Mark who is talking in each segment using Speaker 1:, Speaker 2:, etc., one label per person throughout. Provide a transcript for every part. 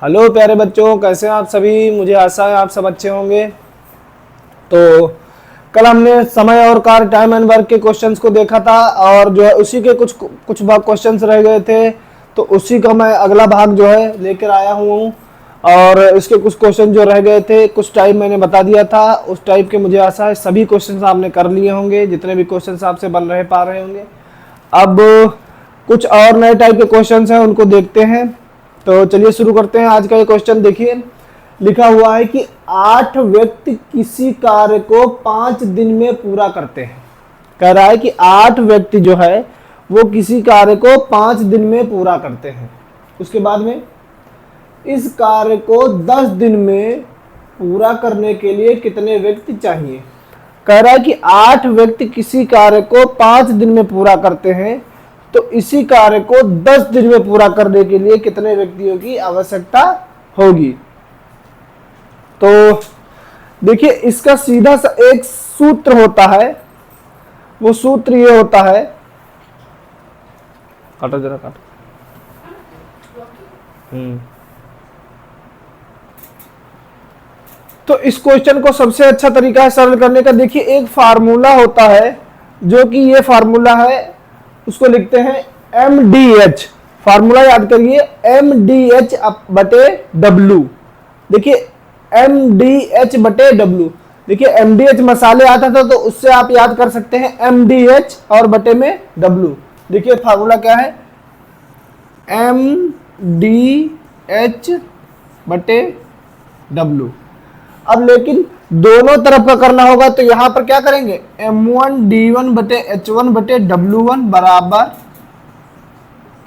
Speaker 1: Hello प्यारे बच्चों, कैसे हैं आप सभी। मुझे आशा है आप सब अच्छे होंगे। तो कल हमने समय और कार्य, टाइम एंड वर्क के क्वेश्चंस को देखा था और जो है उसी के कुछ कुछ क्वेश्चंस रह गए थे, तो उसी का मैं अगला भाग जो है लेकर आया हूँ। और इसके कुछ क्वेश्चन जो रह गए थे, कुछ टाइप मैंने बता दिया था, उस टाइप के मुझे आशा है सभी क्वेश्चन आपने कर लिए होंगे, जितने भी क्वेश्चन आपसे बन रहे पा रहे होंगे। अब कुछ और नए टाइप के क्वेश्चंस हैं, उनको देखते हैं। तो चलिए शुरू करते हैं। आज का ये क्वेश्चन देखिए, लिखा हुआ है कि 8 व्यक्ति किसी कार्य को 5 दिन में पूरा करते हैं। कह रहा है कि 8 व्यक्ति जो है वो किसी कार्य को 5 दिन में पूरा करते हैं। उसके बाद में इस कार्य को 10 दिन में पूरा करने के लिए कितने व्यक्ति चाहिए। कह रहा है कि 8 व्यक्ति किसी कार्य को 5 दिन में पूरा करते हैं, तो इसी कार्य को 10 दिन में पूरा करने के लिए कितने व्यक्तियों की आवश्यकता होगी। तो देखिए, इसका सीधा सा एक सूत्र होता है। वो सूत्र ये होता है, काटो जरा काटो। तो इस क्वेश्चन को सबसे अच्छा तरीका है सरल करने का। देखिए, एक फार्मूला होता है, जो कि ये फार्मूला है, उसको लिखते हैं MDH। फार्मूला याद करिए, MDH बटे W। देखिए, MDH बटे W। देखिए, MDH मसाले आता था, तो उससे आप याद कर सकते हैं MDH और बटे में W। देखिए फार्मूला क्या है, MDH बटे W। अब लेकिन दोनों तरफ का करना होगा, तो यहां पर क्या करेंगे, M1 D1 बटे H1 बटे W1 बराबर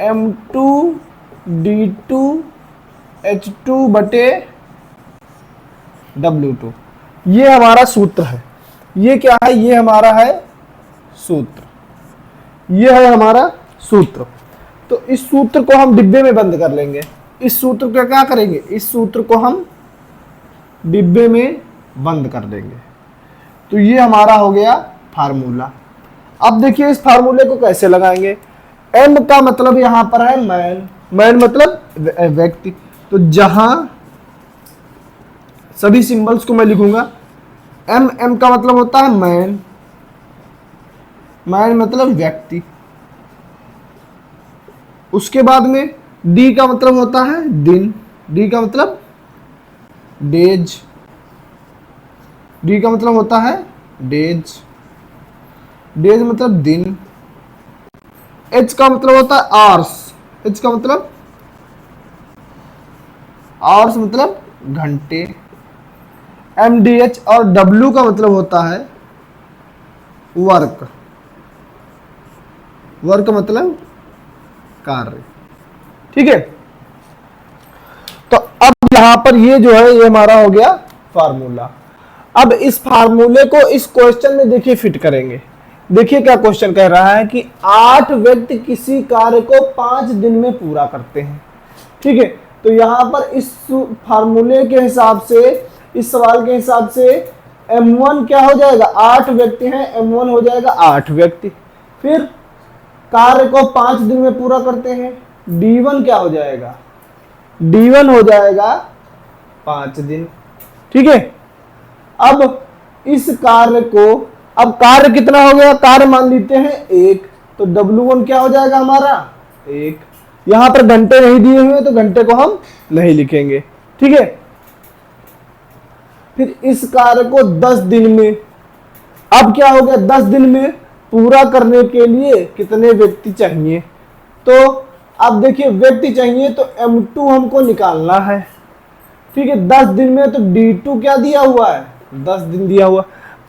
Speaker 1: M2 D2 H2 बटे W2। ये हमारा सूत्र है। ये क्या है, ये हमारा है सूत्र। ये है हमारा सूत्र। तो इस सूत्र को हम डिब्बे में बंद कर लेंगे। इस सूत्र को क्या करेंगे, इस सूत्र को हम डिब्बे में बंद कर देंगे। तो ये हमारा हो गया फार्मूला। अब देखिए, इस फार्मूले को कैसे लगाएंगे। M का मतलब यहां पर है मैन। मैन मतलब व्यक्ति। तो जहां सभी सिंबल्स को मैं लिखूंगा, M का मतलब होता है मैन। मैन मतलब व्यक्ति। उसके बाद में D का मतलब होता है दिन। D का मतलब डेज। D का मतलब होता है डेज। डेज मतलब दिन। H का मतलब होता है आवर्स। H का मतलब आवर्स मतलब घंटे। MDH और W का मतलब होता है वर्क। वर्क मतलब कार्य। ठीक है। तो अब यहां पर ये जो है, ये हमारा हो गया फार्मूला। अब इस फार्मूले को इस क्वेश्चन में देखिए फिट करेंगे। देखिए क्या क्वेश्चन कह रहा है कि 8 व्यक्ति किसी कार्य को 5 दिन में पूरा करते हैं। ठीक है। तो यहां पर इस फार्मूले के हिसाब से, इस सवाल के हिसाब से M1 क्या हो जाएगा, 8 व्यक्ति हैं, M1 हो जाएगा 8 व्यक्ति। फिर कार्य को 5 दिन में पूरा करते हैं, D1 क्या हो जाएगा, D1 हो जाएगा 5 दिन। ठीक है। अब इस कार्य को, अब कार्य कितना हो गया, कार्य मान लेते हैं 1, तो W1 क्या हो जाएगा हमारा 1। यहां पर घंटे नहीं दिए हुए, तो घंटे को हम नहीं लिखेंगे। ठीक है। फिर इस कार्य को 10 दिन में, अब क्या हो गया, 10 दिन में पूरा करने के लिए कितने व्यक्ति चाहिए। तो अब देखिए, व्यक्ति चाहिए तो M2 हमको निकालना है। ठीक है। 10 दिन में तो D2 क्या दिया हुआ है, 10 दिन दिया हुआ।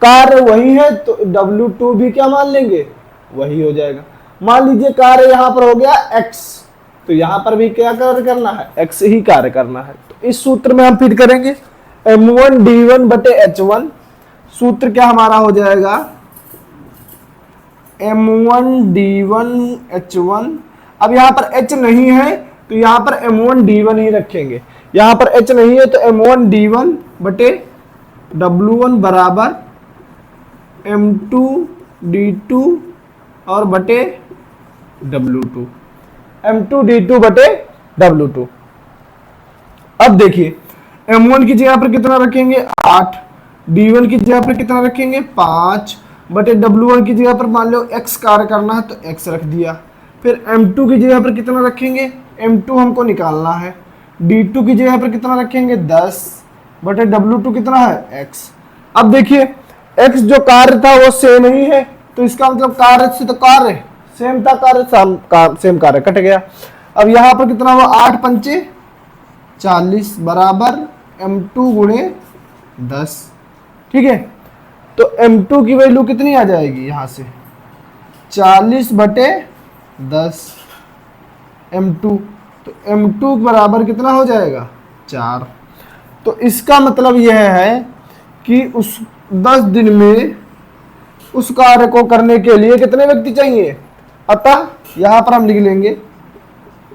Speaker 1: कार्य वही है, तो W2 भी क्या मान लेंगे, वही हो जाएगा। मान लीजिए कार्य यहां पर हो गया X, तो यहां पर भी क्या कार्य करना है, X ही कार्य करना है। तो इस सूत्र में हम फिट करेंगे M1 D1 बटे H1। सूत्र क्या हमारा हो जाएगा, M1 D1 H1। अब यहां पर H नहीं है, तो यहां पर M1 D1 ही रखेंगे। यहां पर H नहीं है, तो M1 D1 बटे W1 बराबर M2 D2 और बटे W2। M2 D2 बटे W2। अब देखिए M1 की जगह पर कितना रखेंगे 8, D1 की जगह पर कितना रखेंगे 5 बटे W1 की जगह पर मान लो x कार्य करना है तो x रख दिया। फिर M2 की जगह पर कितना रखेंगे, M2 हमको निकालना है, D2 की जगह पर कितना रखेंगे 10 बटे W2 कितना है x। अब देखिए x जो कार्य था वो सेम ही है, तो इसका मतलब कार्य से तो कार्य सेम था, कार्य सेम कार्य कट गया। अब यहाँ पर कितना हुआ 8 पंचे 40 बराबर M2 गुणे 10। ठीक है, तो M2 की वैल्यू कितनी आ जाएगी यहाँ से 40 बटे 10 M2, तो M2 बराबर कितना हो जाएगा 4। तो इसका मतलब यह है कि उस 10 दिन में उस कार्य को करने के लिए कितने व्यक्ति चाहिए। अतः यहां पर हम लिख लेंगे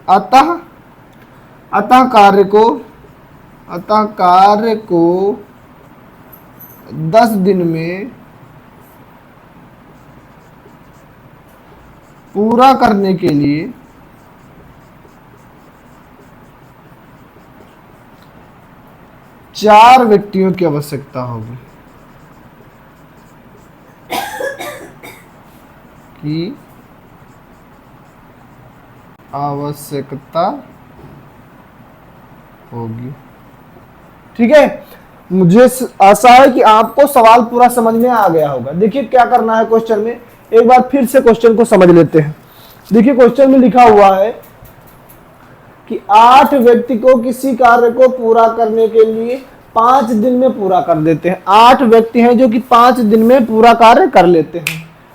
Speaker 1: अतः कार्य को 10 दिन में पूरा करने के लिए 4 व्यक्तियों की आवश्यकता होगी ठीक है, मुझे आशा है कि आपको सवाल पूरा समझ में आ गया होगा। देखिए क्या करना है क्वेश्चन में, एक बार फिर से क्वेश्चन को समझ लेते हैं। देखिए क्वेश्चन में लिखा हुआ है कि 8 व्यक्ति को किसी कार्य को पूरा करने के लिए 5 दिन में पूरा कर देते हैं। 8 व्यक्ति हैं जो कि 5 दिन में पूरा कार्य कर लेते हैं।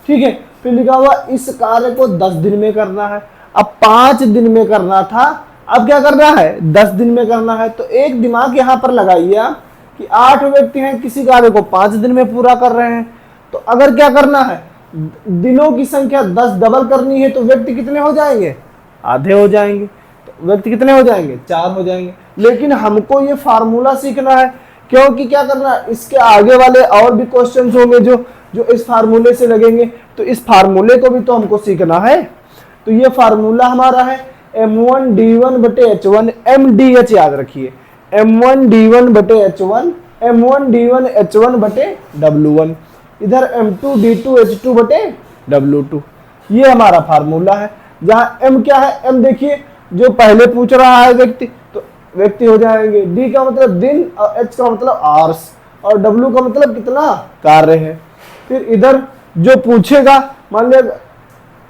Speaker 1: ठीक है, फिर लिखा हुआ इस कार्य को 10 दिन में करना है। अब 5 दिन में करना था, अब क्या करना है 10 दिन में करना है। तो एक दिमाग यहां पर लगाइए कि 8 व्यक्ति हैं किसी कार्य को 5 दिन में पूरा कर रहे हैं, तो अगर क्या करना है दिनों की संख्या 10 डबल करनी है तो व्यक्ति कितने हो जाएंगे, आधे हो जाएंगे। तो व्यक्ति कितने हो जाएंगे 4 हो जाएंगे। लेकिन हमको ये फार्मूला सीखना है, क्योंकि क्या करना है इसके आगे वाले और भी क्वेश्चंस होंगे जो इस फार्मूले से लगेंगे, तो इस फार्मूले को भी तो हमको सीखना है। तो ये फार्मूला हमारा है M1 D1 बटे H1 MDH, याद रखिए M1 D1 बटे H1 M1 D1 H1 बटे W1, इधर M2 D2 H2 बटे W2। ये हमारा फार्मूला है, जहां M क्या है, M देखिए जो पहले पूछ रहा है व्यक्ति, तो व्यक्ति हो जाएंगे, D का मतलब दिन और H का मतलब आवर्स और W का मतलब कितना कार्य है। फिर इधर जो पूछेगा, मान लिया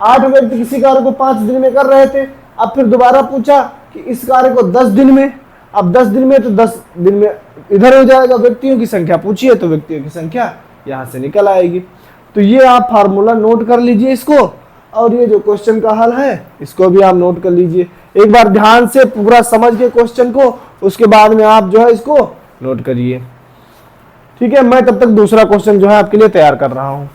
Speaker 1: 8 व्यक्ति किसी कार्य को 5 दिन में कर रहे थे, अब फिर दोबारा पूछा कि इस कार्य को 10 दिन में, अब 10 दिन में तो 10 दिन में इधर हो जाएगा, व्यक्तियों की संख्या पूछिए तो व्यक्तियों की संख्या यहां से निकल आएगी। तो ये आप फार्मूला नोट कर लीजिए इसको, और ये जो क्वेश्चन का हल है इसको भी आप नोट कर लीजिए। एक बार ध्यान से पूरा समझ के क्वेश्चन को, उसके बाद में आप जो है इसको नोट करिए। ठीक है, मैं तब तक दूसरा क्वेश्चन जो है आपके लिए तैयार कर रहा हूं।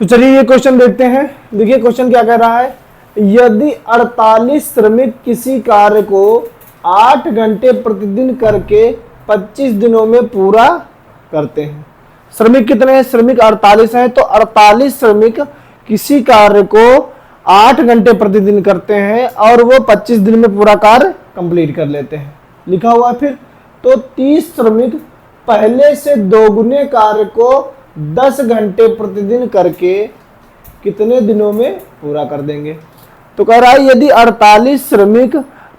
Speaker 1: तो चलिए ये क्वेश्चन देखते हैं। देखिए क्वेश्चन क्या कह रहा है, यदि 48 श्रमिक किसी कार्य को 8 घंटे प्रतिदिन करके 25 दिनों में पूरा करते हैं। श्रमिक कितने हैं, श्रमिक 48 हैं, तो 48 श्रमिक किसी कार्य को 8 घंटे प्रतिदिन करते हैं और वो 25 दिन में पूरा कार्य कंप्लीट कर लेते हैं। लिखा हुआ फिर, तो 30 श्रमिक पहले से दोगुने कार्य को 10 घंटे प्रतिदिन करके कितने दिनों में पूरा कर देंगे। तो कह रहा है यदि 48 श्रमिक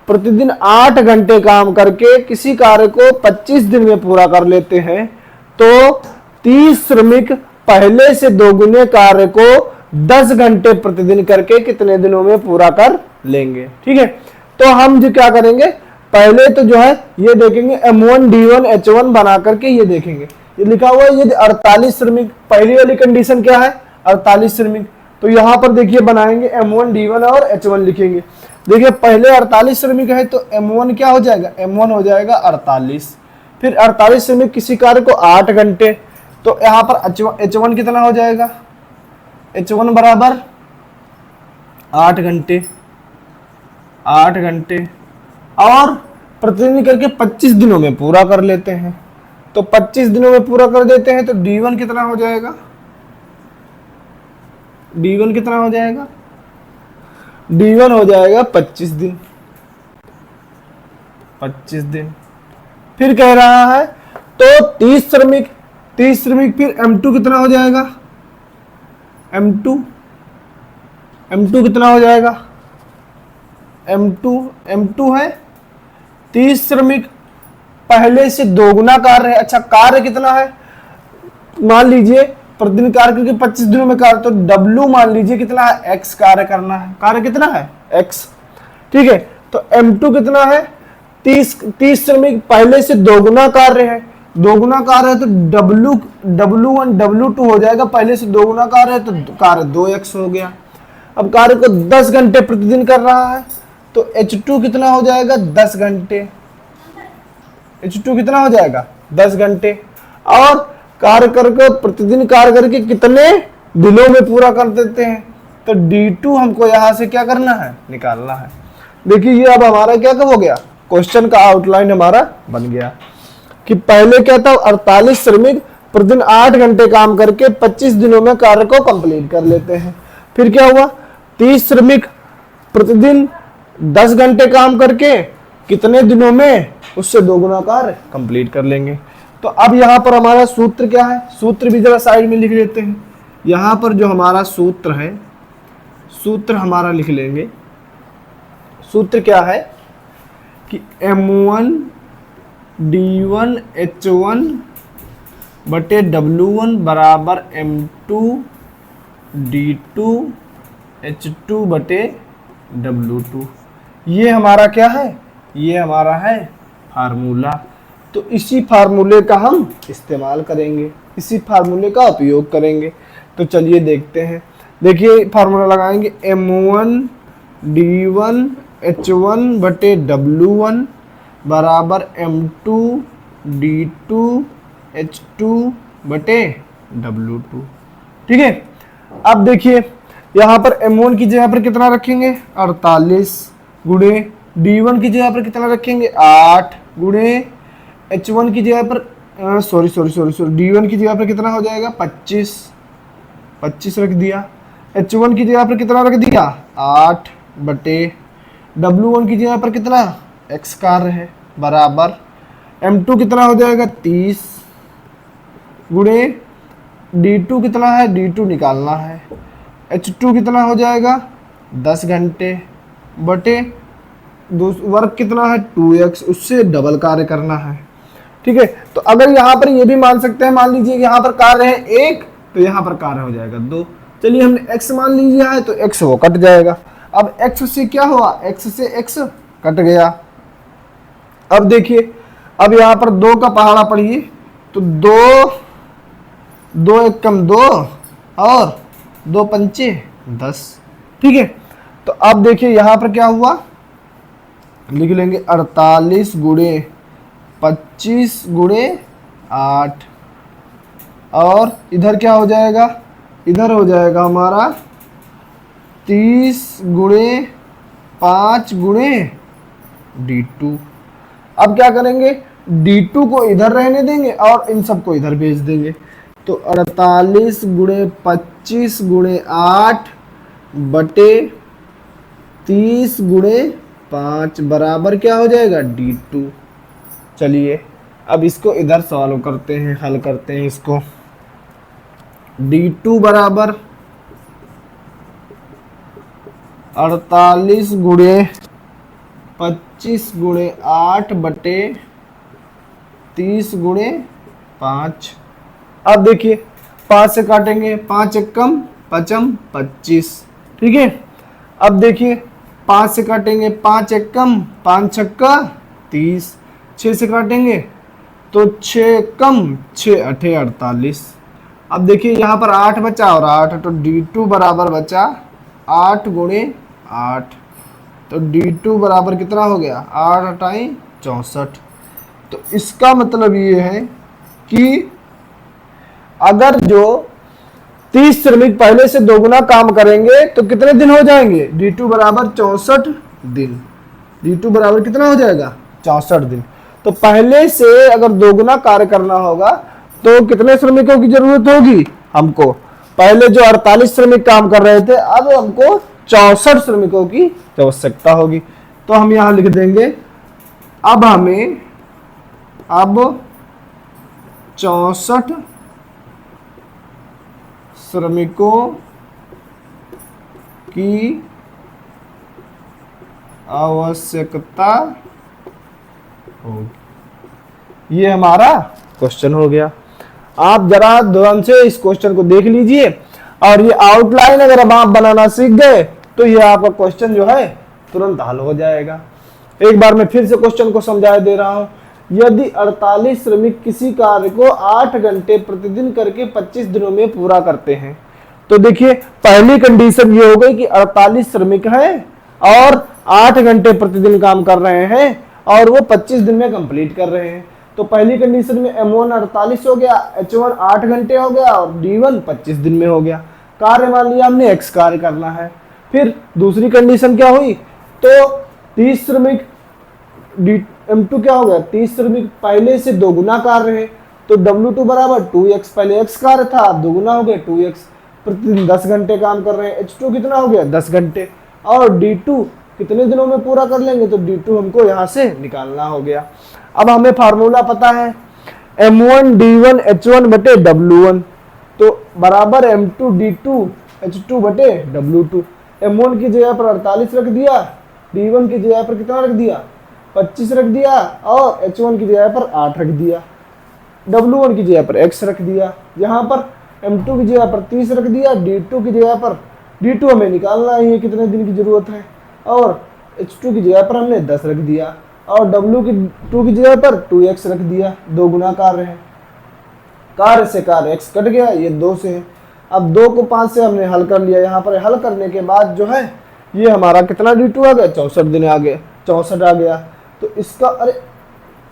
Speaker 1: प्रतिदिन 8 घंटे काम करके किसी कार्य को 25 दिन में पूरा कर लेते हैं, तो 30 श्रमिक पहले से दोगुने कार्य को 10 घंटे प्रतिदिन करके कितने दिनों में पूरा कर लेंगे। ठीक है, तो हम जो क्या करेंगे, पहले तो जो है ये देखेंगे M1 D1 H1 बना करके ये देखेंगे। ये लिखा हुआ है यदि 48 श्रमिक, पहली वाली कंडीशन क्या है 48 श्रमिक, तो यहां पर देखिए बनाएंगे M1 D1 और H1 लिखेंगे। देखिए पहले 48 श्रमिक है तो M1 क्या हो जाएगा, M1 हो जाएगा 48। फिर 48 श्रमिक किसी कार्य को 8 घंटे, तो यहां पर H1 कितना हो जाएगा, H1 बराबर 8 घंटे, 8 घंटे और प्रतिदिन करके 25 दिनों में पूरा कर लेते हैं। तो 25 दिनों में पूरा कर देते हैं तो D1 कितना हो जाएगा, D1 कितना हो जाएगा D1 हो जाएगा 25 दिन, 25 दिन। फिर कह रहा है तो 30 श्रमिक, 30 श्रमिक, फिर M2 कितना हो जाएगा, M2 कितना हो जाएगा, M2 है 30 श्रमिक, पहले से दोगुना कार्य है। अच्छा कार्य कितना है, मान लीजिए प्रतिदिन कार्य करके 25 दिनों में कार्य, तो W मान लीजिए कितना है, X कार्य करना है, कार्य कितना है X, ठीक है। तो M2 कितना है 30 श्रमिक, पहले से दोगुना कार्य है, दोगुना कार्य है तो W1 W2 हो जाएगा, पहले से दोगुना कार्य है तो कार्य 2x हो गया। अब कार्य को 10 घंटे प्रतिदिन कर रहा है तो H2 कितना हो जाएगा 10 घंटे, H2 कितना हो जाएगा 10 घंटे। और कार्य करके प्रतिदिन कार्य करके कितने दिनों में पूरा कर देते हैं, तो D2 हमको यहां से क्या करना है, निकालना है। देखिए ये अब हमारा क्या कब हो गया, क्वेश्चन का आउटलाइन हमारा बन गया कि पहले क्या था 48 श्रमिक प्रतिदिन 8 घंटे काम करके 25 दिनों में कार्य को कंप्लीट कर लेते हैं। फिर क्या हुआ 30 श्रमिक प्रतिदिन 10 घंटे काम करके कितने दिनों में उससे दोगुना कार्य कंप्लीट कर लेंगे। तो अब यहां पर हमारा सूत्र क्या है, सूत्र भी जरा साइड में लिख लेते हैं। यहां पर जो हमारा सूत्र है, सूत्र हमारा लिख लेंगे। सूत्र क्या है कि M1 D1 H1 बटे W1 बराबर M2 D2 H2 बटे W2। ये हमारा क्या है, ये हमारा है फार्मूला। तो इसी फार्मूले का हम इस्तेमाल करेंगे, इसी फार्मूले का उपयोग करेंगे। तो चलिए देखते हैं। देखिए फार्मूला लगाएंगे M1 D1 H1 बटे W1 बराबर M2 D2 H2 बटे W2, ठीक है। अब देखिए यहाँ पर M1 की जगह पर कितना रखेंगे 48 गुणे D1 की जगह पर कितना रखेंगे 8 गुणे H1 की जगह पर सॉरी D1 की जगह पर कितना हो जाएगा 25 रख दिया। H1 की जगह पर कितना रख दिया 8 बटे W1 की जगह पर कितना X कार्य है बराबर M2 कितना हो जाएगा 30 गुणे D2 कितना है, D2 निकालना है, H2 कितना हो जाएगा 10 घंटे बटे वर्क कितना है 2x, उससे डबल कार्य करना है, ठीक है। तो अगर यहाँ पर ये भी मान सकते हैं, मान लीजिए यहाँ पर कार्य है 1 तो यहाँ पर कार्य हो जाएगा 2। चलिए हमने x मान लिया है तो x वो कट जाएगा। अब x से क्या हुआ, x से x कट गया। अब देखिए अब यहाँ पर 2 का पहाड़ा पढ़िए तो 2 एक कम 2 और 2 पंचे 10, ठीक है। तो अब देखिए यहाँ पर क्या हुआ, लिख लेंगे 48 गुणे 25 गुणे 8 और इधर क्या हो जाएगा, इधर हो जाएगा हमारा 30 गुणे 5 गुणे D2। अब क्या करेंगे D2 को इधर रहने देंगे और इन सबको इधर भेज देंगे। तो 48 गुणे 25 गुणे 8 बटे 30 गुणे 5 बराबर क्या हो जाएगा D2। चलिए अब इसको इधर सॉल्व करते हैं, हल करते हैं इसको। D2 बराबर 48 गुणे 25 गुणे 8 बटे 30 गुणे 5। अब देखिए 5 से काटेंगे, 5 एकम 5 25, ठीक है। अब देखिए 5 से काटेंगे, 5 एकम 5 छक्का 30, 6 से काटेंगे तो 6 एकम 6 अठे 48। अब देखिए यहाँ पर 8 बचा और 8, तो D2 बराबर बचा 8 गुणे 8, तो D2 बराबर कितना हो गया 8 अठाई 64। तो इसका मतलब ये है कि अगर जो 30 श्रमिक पहले से दोगुना काम करेंगे तो कितने दिन हो जाएंगे, D2 बराबर 64 दिन। D2 बराबर कितना हो जाएगा 64 दिन। तो पहले से अगर दोगुना कार्य करना होगा तो कितने श्रमिकों की जरूरत होगी हमको, पहले जो 48 श्रमिक काम कर रहे थे अब हमको 64 श्रमिकों की आवश्यकता होगी। तो हम यहां लिख देंगे अब 64 श्रमिकों की आवश्यकता होगी। ये हमारा क्वेश्चन हो गया। आप जरा ध्यान से इस क्वेश्चन को देख लीजिए और ये आउटलाइन अगर अब आप बनाना सीख गए तो ये आपका क्वेश्चन जो है तुरंत हल हो जाएगा। एक बार मैं फिर से क्वेश्चन को समझा दे रहा हूं। यदि 48 श्रमिक किसी कार्य को 8 घंटे प्रतिदिन करके 25 दिनों में पूरा करते हैं, तो देखिए पहली कंडीशन ये हो गई कि 48 श्रमिक हैं और 8 घंटे प्रतिदिन काम कर रहे हैं और वो 25 दिन में कंप्लीट कर रहे हैं। तो पहली कंडीशन में M1 48 हो गया, H1 8 घंटे हो गया और D1 25 दिन में हो गया। कार्य मान लिया हमने X कार्य करना है। फिर दूसरी कंडीशन क्या हुई, तो 30 श्रमिक M2 क्या हो गया, 30 श्रमिक पहले से दोगुना कार्य है, तो W2 बराबर 2x, पहले X कार्य था अब दोगुना हो गया 2x, प्रतिदिन 10 घंटे काम कर रहे हैं। H2 कितना हो गया 10 घंटे और D2 कितने दिनों में पूरा कर लेंगे, तो D2 हमको यहां से निकालना हो गया। अब हमें फार्मूला पता है M1 D1 H1 बटे W1, तो बराबर M2 D2 H2 बटे W2। M1 की जगह पर 48 रख दिया, D1 की जगह पर कितना रख दिया 25 रख दिया और H1 की जगह पर 8 रख दिया, W1 की जगह पर X रख दिया। यहाँ पर M2 की जगह पर 30 रख दिया, D2 की जगह पर D2 हमें निकालना ही है कितने दिन की जरूरत है, और H2 की जगह पर हमने 10 रख दिया और W2 की जगह पर 2x रख दिया। दो गुना कार्य है, कार्य से कार्य x कट गया, ये 2 से है। अब 2 को 5 से हमने हल कर लिया। यहाँ पर हल करने के बाद जो है ये हमारा कितना D2 आ गया 64 दिन आ गया, 64 आ गया। तो इसका अरे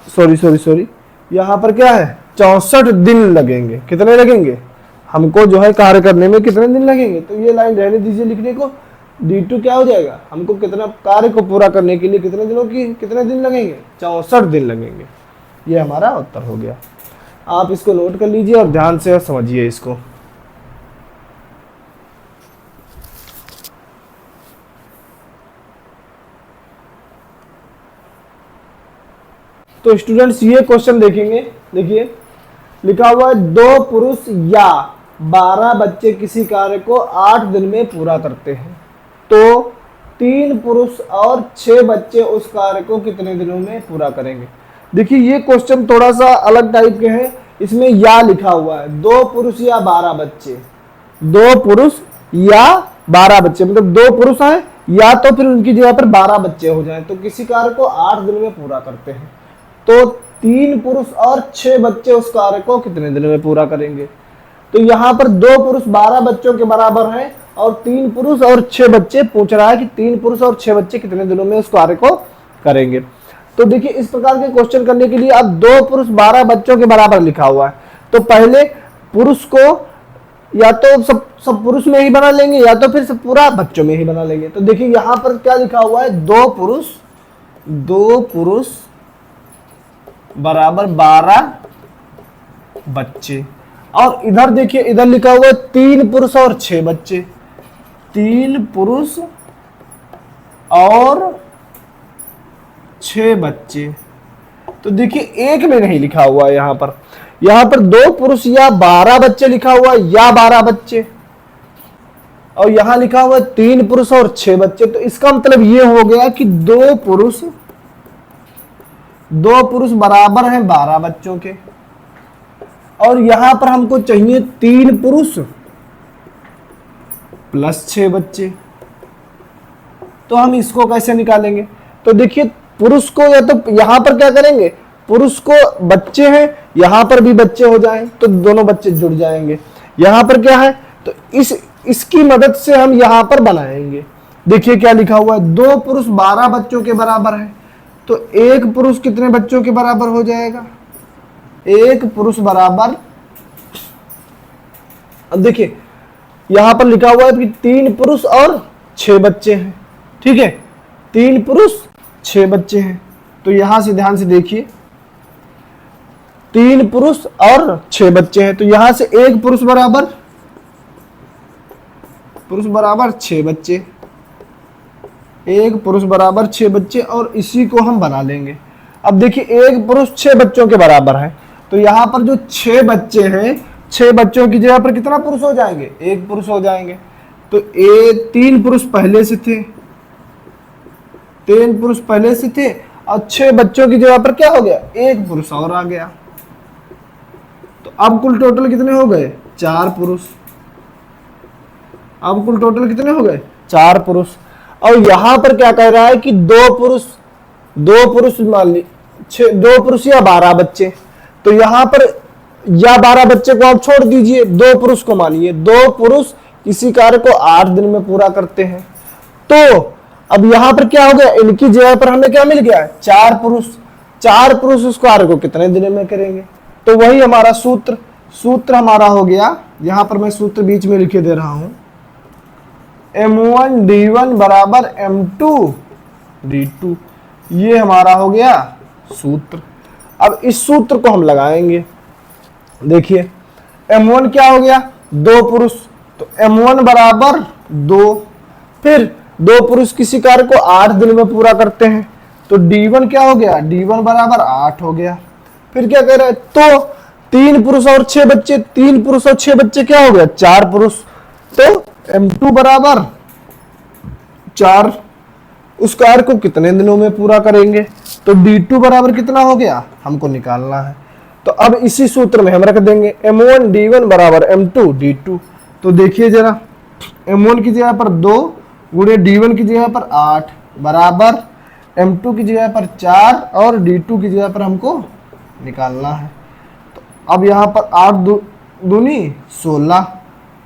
Speaker 1: सॉरी यहाँ पर क्या है 64 दिन लगेंगे। कितने लगेंगे हमको जो है कार्य करने में, कितने दिन लगेंगे, तो ये लाइन रहने दीजिए लिखने को। D2 क्या हो जाएगा, हमको कितना कार्य को पूरा करने के लिए कितने दिन लगेंगे 64 दिन लगेंगे। ये हमारा उत्तर हो गया। आप इसको नोट कर लीजिए और ध्यान से समझिए इसको। तो स्टूडेंट्स ये क्वेश्चन देखेंगे, देखिए लिखा हुआ है 2 पुरुष या 12 बच्चे किसी कार्य को 8 दिन में पूरा करते हैं, तो 3 पुरुष और 6 बच्चे उस कार्य को कितने दिनों में पूरा करेंगे। देखिए ये क्वेश्चन थोड़ा सा अलग टाइप के हैं। इसमें या लिखा हुआ है 2 पुरुष या 12 बच्चे, 2 पुरुष या 12 बच्चे, मतलब 2 पुरुष हैं या तो फिर उनकी जगह पर 12 बच्चे हो जाएं, तो किसी कार्य को 8 दिन में पूरा करते हैं। तो 3 पुरुष और 6 बच्चे उस कार्य को कितने दिनों में पूरा करेंगे। तो यहाँ पर 2 पुरुष 12 बच्चों के बराबर हैं और 3 पुरुष और 6 बच्चे पूछ रहा है कि 3 पुरुष और 6 बच्चे कितने दिनों में उस कार्य को करेंगे। तो देखिए इस प्रकार के क्वेश्चन करने के लिए अब 2 पुरुष 12 बच्चों के बराबर लिखा हुआ है, तो पहले पुरुष को या तो सब पुरुष में ही बना लेंगे या तो फिर सब पूरा बच्चों में ही बना लेंगे। तो देखिए यहाँ पर क्या लिखा हुआ है 2 पुरुष बराबर 12 बच्चे, और इधर देखिए इधर लिखा हुआ है 3 पुरुष और 6 बच्चे, 3 पुरुष और 6 बच्चे। तो देखिए एक में नहीं लिखा हुआ है यहाँ पर 2 पुरुष या 12 बच्चे लिखा हुआ है या 12 बच्चे, और यहां लिखा हुआ है 3 पुरुष और 6 बच्चे। तो इसका मतलब ये हो गया कि 2 पुरुष बराबर हैं 12 बच्चों के, और यहां पर हमको चाहिए 3 पुरुष प्लस 6 बच्चे। तो हम इसको कैसे निकालेंगे, तो देखिए पुरुष को या तो यहां पर क्या करेंगे, पुरुष को बच्चे हैं यहां पर भी बच्चे हो जाएं तो दोनों बच्चे जुड़ जाएंगे। यहां पर क्या है, तो इसकी मदद से हम यहां पर बनाएंगे। देखिए क्या लिखा हुआ है 2 पुरुष 12 बच्चों के बराबर है, तो 1 पुरुष कितने बच्चों के बराबर हो जाएगा, 1 पुरुष बराबर, अब देखिए यहां पर लिखा हुआ है कि 3 पुरुष और 6 बच्चे हैं, ठीक है, 3 पुरुष 6 बच्चे हैं। तो यहां से ध्यान से देखिए 3 पुरुष और 6 बच्चे हैं, तो यहां से 1 पुरुष बराबर 6 बच्चे, एक पुरुष बराबर 6 बच्चे, और इसी को हम बना लेंगे। अब देखिए एक पुरुष 6 बच्चों के बराबर है, तो यहाँ पर जो 6 बच्चे हैं, 6 बच्चों की जगह पर कितना पुरुष हो जाएंगे? एक पुरुष हो जाएंगे। तो 3 पुरुष पहले से थे, 3 पुरुष पहले से थे, और 6 बच्चों की जगह पर क्या हो गया? एक पुरुष और आ गया। तो अब कुल टोटल कितने हो गए? 4 पुरुष। अब कुल टोटल कितने हो गए? 4 पुरुष। और यहां पर क्या कह रहा है कि 2 पुरुष मान ली 2 पुरुष या 12 बच्चे। तो यहां पर या 12 बच्चे को आप छोड़ दीजिए, 2 पुरुष को मानिए। 2 पुरुष किसी कार्य को 8 दिन में पूरा करते हैं। तो अब यहां पर क्या हो गया? इनकी जगह पर हमें क्या मिल गया? 4 पुरुष। 4 पुरुष उस कार्य को कितने दिन में करेंगे? तो वही हमारा सूत्र हमारा हो गया। यहां पर मैं सूत्र बीच में लिखे दे रहा हूं, M1 D1 बराबर M2 D2। ये हमारा हो गया सूत्र। अब इस सूत्र को हम लगाएंगे। देखिए M1 क्या हो गया? 2 पुरुष, तो M1 बराबर 2। फिर 2 पुरुष किसी कार्य को 8 दिन में पूरा करते हैं, तो D1 क्या हो गया? D1 बराबर 8 हो गया। फिर क्या कह रहे हैं? तो 3 पुरुष और 6 बच्चे, 3 पुरुष और 6 बच्चे क्या हो गया? 4 पुरुष। तो M2 बराबर 4 उस कार्य को कितने दिनों में पूरा करेंगे? तो D2 बराबर कितना हो गया? हमको निकालना है। तो अब इसी सूत्र में हम रख देंगे M1 D1 बराबर M2 D2। तो देखिए जरा, M1 की जगह पर 2 गुणे D1 की जगह पर 8 बराबर M2 की जगह पर 4 और D2 की जगह पर हमको निकालना है। तो अब यहाँ पर 8 दूनी 16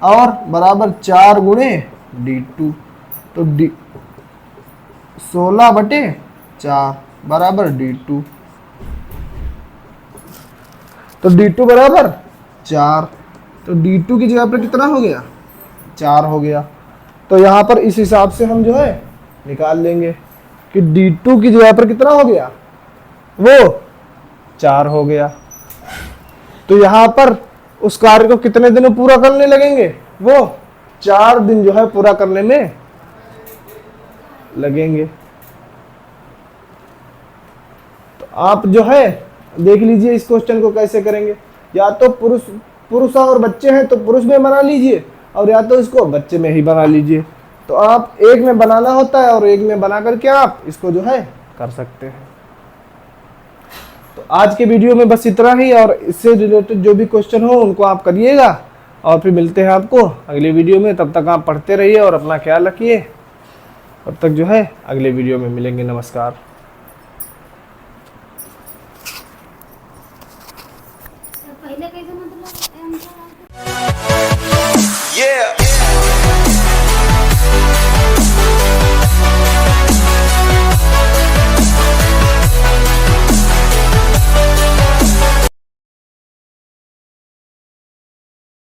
Speaker 1: और बराबर 4 गुणे D2। तो 16/4 बराबर D2। तो D2 बराबर 4। तो D2 की जगह पर कितना हो गया? 4 हो गया। तो यहां पर इस हिसाब से हम जो है निकाल लेंगे कि D2 की जगह पर कितना हो गया? वो 4 हो गया। तो यहां पर उस कार्य को कितने दिन में पूरा करने लगेंगे? वो 4 दिन जो है पूरा करने में लगेंगे। तो आप जो है देख लीजिए इस क्वेश्चन को कैसे करेंगे। या तो पुरुष और बच्चे हैं तो पुरुष में बना लीजिए, और या तो इसको बच्चे में ही बना लीजिए। तो आप एक में बनाना होता है और एक में बना करके आप इसको जो है कर सकते हैं। तो आज के वीडियो में बस इतना ही, और इससे रिलेटेड जो भी क्वेश्चन हो उनको आप करिएगा, और फिर मिलते हैं आपको अगले वीडियो में। तब तक आप पढ़ते रहिए और अपना ख्याल रखिए। तब तक जो है अगले वीडियो में मिलेंगे। नमस्कार।
Speaker 2: पहले कैसे मतलब